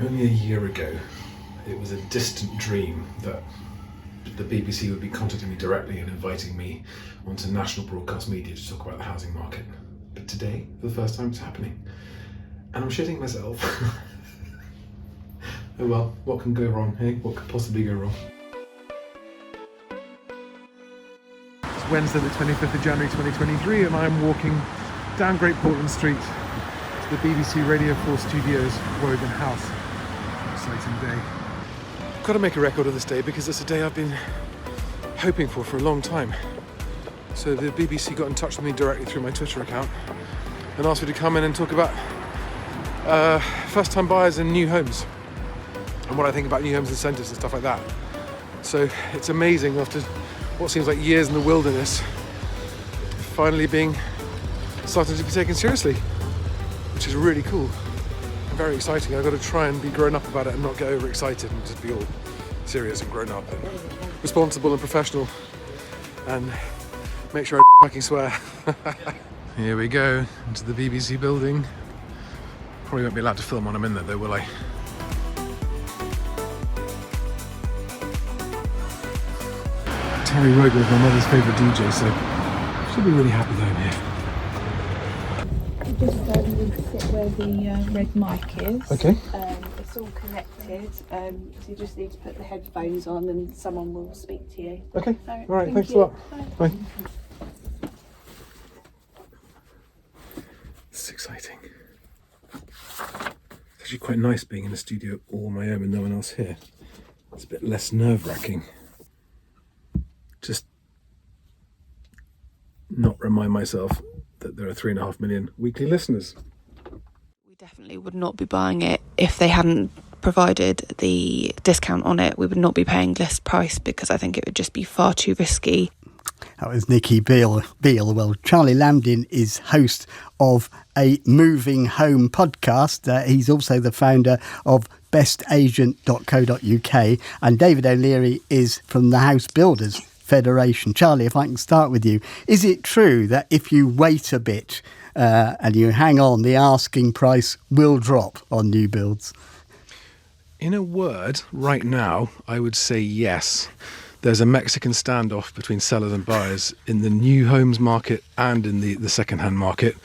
Only a year ago, it was a distant dream that the BBC would be contacting me directly and inviting me onto national broadcast media to talk about the housing market. But today, for the first time, it's happening. And I'm shitting myself. Oh well, what can go wrong, eh? What could possibly go wrong? It's Wednesday the 25th of January 2023 and I'm walking down Great Portland Street to the BBC Radio 4 Studios, Wogan House. Exciting day. I've got to make a record of this day because it's a day I've been hoping for a long time. So the BBC got in touch with me directly through my Twitter account and asked me to come in and talk about first-time buyers and new homes and what I think about new homes incentives and stuff like that. So it's amazing, after what seems like years in the wilderness, finally starting to be taken seriously, which is really cool and very exciting. I've got to try and be grown up about it and not get overexcited and just be all serious and grown up and responsible and professional and make sure I fucking swear. Here we go, into the BBC building. Probably won't be allowed to film when I'm in there though, will I? Terry Roger is my mother's favourite DJ, so she'll be really happy that I'm here. Just sit where the red mic is. Okay. It's all connected, so you just need to put the headphones on and someone will speak to you. Okay, All right, thanks a lot. Bye. This is exciting. It's actually quite nice being in the studio all on my own with no one else here. It's a bit less nerve-wracking. Just not remind myself that there are 3.5 million weekly listeners. We definitely would not be buying it if they hadn't provided the discount on it. We would not be paying list price because I think it would just be far too risky. That was Nikki Beale. Well, Charlie Lamdin is host of a moving home podcast. He's also the founder of BestAgent.co.uk, and David O'Leary is from the House Builders Federation. Charlie, if I can start with you, is it true that if you wait a bit and you hang on, the asking price will drop on new builds? In a word, right now, I would say yes. There's a Mexican standoff between sellers and buyers in the new homes market and in the second-hand market.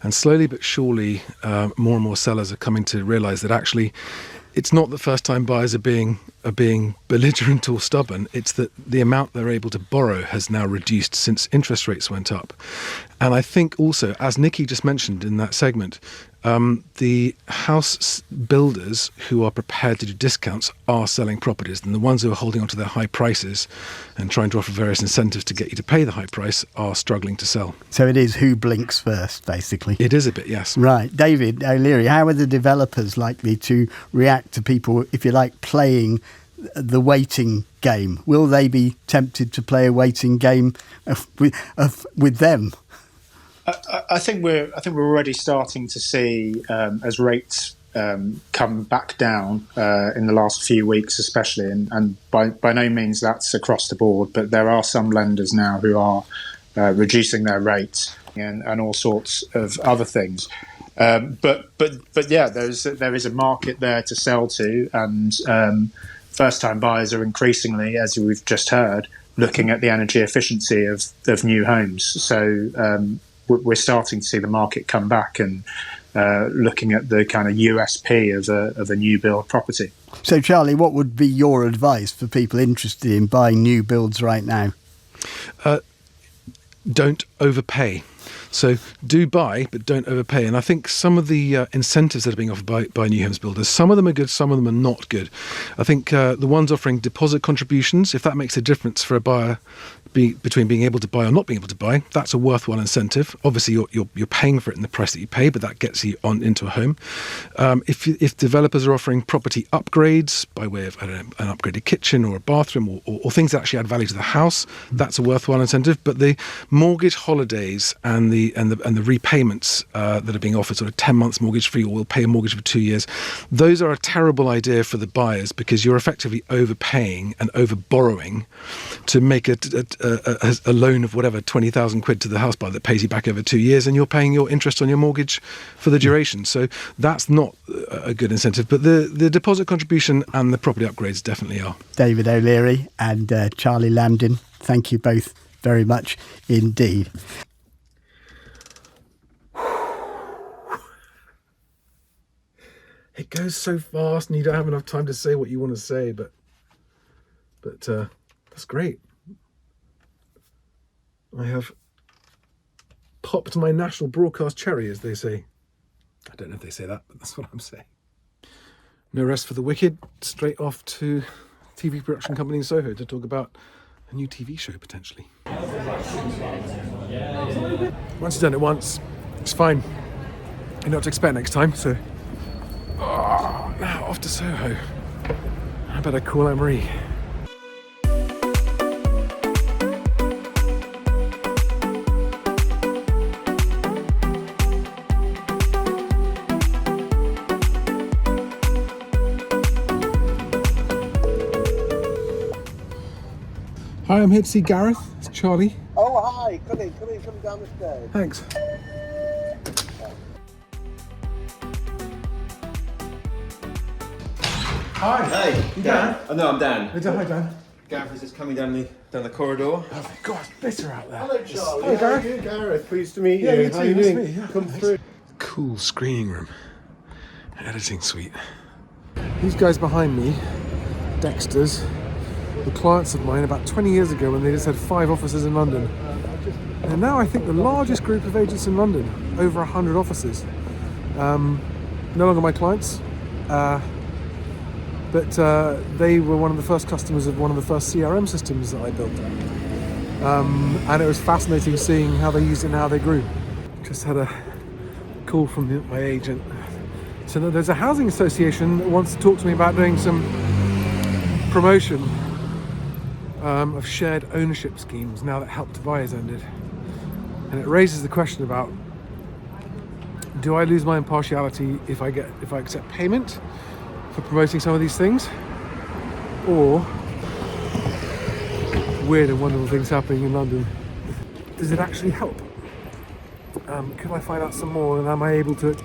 And slowly but surely, more and more sellers are coming to realise that actually it's not that first-time buyers are being belligerent or stubborn. It's that the amount they're able to borrow has now reduced since interest rates went up. And I think also, as Nikki just mentioned in that segment, the house builders who are prepared to do discounts are selling properties, and the ones who are holding on to their high prices and trying to offer various incentives to get you to pay the high price are struggling to sell. So it is who blinks first, basically. It is a bit, yes. Right. David O'Leary, how are the developers likely to react to people, if you like, playing the waiting game? Will they be tempted to play a waiting game with them? I think we're already starting to see as rates come back down in the last few weeks, especially, and by no means that's across the board, but there are some lenders now who are reducing their rates and all sorts of other things. But yeah, there is a market there to sell to, and first-time buyers are increasingly, as we've just heard, looking at the energy efficiency of new homes. So we're starting to see the market come back and looking at the kind of USP of a new build property. So, Charlie, what would be your advice for people interested in buying new builds right now? Don't overpay. So do buy, but don't overpay. And I think some of the incentives that are being offered by new homes builders, some of them are good, some of them are not good. I think the ones offering deposit contributions, if that makes a difference for a buyer between being able to buy or not being able to buy, that's a worthwhile incentive. Obviously, you're paying for it in the price that you pay, but that gets you on into a home. If developers are offering property upgrades by way of, I don't know, an upgraded kitchen or a bathroom or things that actually add value to the house, that's a worthwhile incentive. But the mortgage holidays and the repayments that are being offered, sort of 10 months mortgage free, or we'll pay a mortgage for 2 years, those are a terrible idea for the buyers because you're effectively overpaying and over borrowing to make a a loan of whatever 20,000 quid to the house buyer that pays you back over 2 years, and you're paying your interest on your mortgage for the duration. So that's not a good incentive, but the deposit contribution and the property upgrades definitely are. David O'Leary and Charlie Lamdin, thank you both very much indeed. It goes so fast and you don't have enough time to say what you want to say, but that's great. I have popped my national broadcast cherry, as they say. I don't know if they say that, but that's what I'm saying. No rest for the wicked. Straight off to TV production company in Soho to talk about a new TV show, potentially. Once you've done it once, it's fine. You know what to expect next time, so... now off to Soho. I better call Anne-Marie. Hi, I'm here to see Gareth. It's Charlie. Oh, hi. Come down the stairs. Thanks. Hi. Hey, Dan. Oh, no, I'm Dan. Hi, Dan. Gareth is just coming down the corridor. Oh my God, it's bitter out there. Hello, Charlie. Hi, Gareth. How are you, Gareth? Pleased to meet you. Yeah, you How too. you Nice to doing? meet you. Yeah, Come thanks. through. Cool screening room. Editing suite. These guys behind me, Dexter's, were clients of mine about 20 years ago when they just had 5 offices in London. And now I think the largest group of agents in London, over 100 offices. No longer my clients, but they were one of the first customers of one of the first CRM systems that I built. And it was fascinating seeing how they used it and how they grew. Just had a call from my agent. So there's a housing association that wants to talk to me about doing some promotion of shared ownership schemes now that Help to Buy has ended. And it raises the question about, do I lose my impartiality if I accept payment for promoting some of these things, or weird and wonderful things happening in London? Does it actually help? Could I find out some more, and am I able to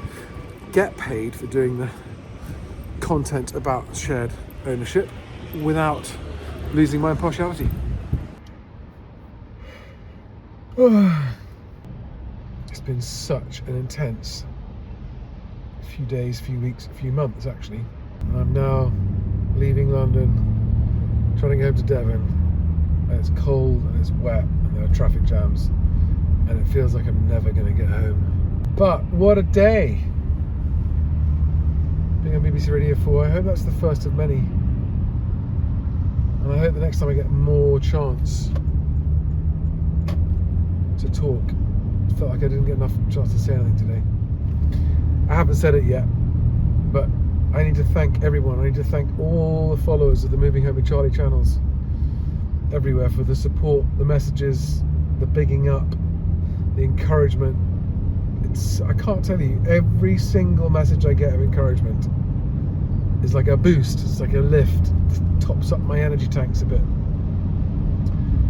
get paid for doing the content about shared ownership without losing my impartiality? It's been such an intense few days, few weeks, few months actually. And I'm now leaving London, trying to get home to Devon, and it's cold and it's wet and there are traffic jams, and it feels like I'm never going to get home. But what a day! Being on BBC Radio 4, I hope that's the first of many. And I hope the next time I get more chance to talk. I felt like I didn't get enough chance to say anything today. I haven't said it yet, but I need to thank everyone. I need to thank all the followers of the Moving Home with Charlie channels everywhere for the support, the messages, the bigging up, the encouragement. I can't tell you, every single message I get of encouragement is like a boost, it's like a lift, it tops up my energy tanks a bit,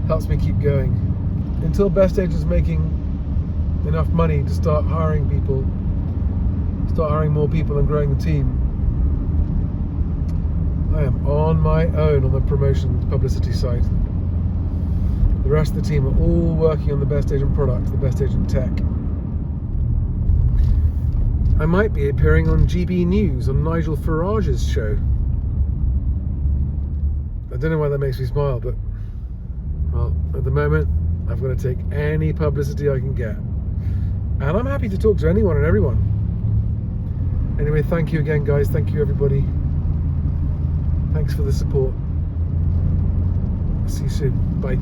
helps me keep going. Until BestAgent's making enough money to start hiring people, start hiring more people and growing the team, I am on my own on the promotion publicity side. The rest of the team are all working on the BestAgent product, the BestAgent tech. I might be appearing on GB News on Nigel Farage's show. I don't know why that makes me smile, but well, at the moment I've got to take any publicity I can get, and I'm happy to talk to anyone and everyone. Anyway, thank you again, guys. Thank you, everybody. Thanks for the support. See you soon. Bye.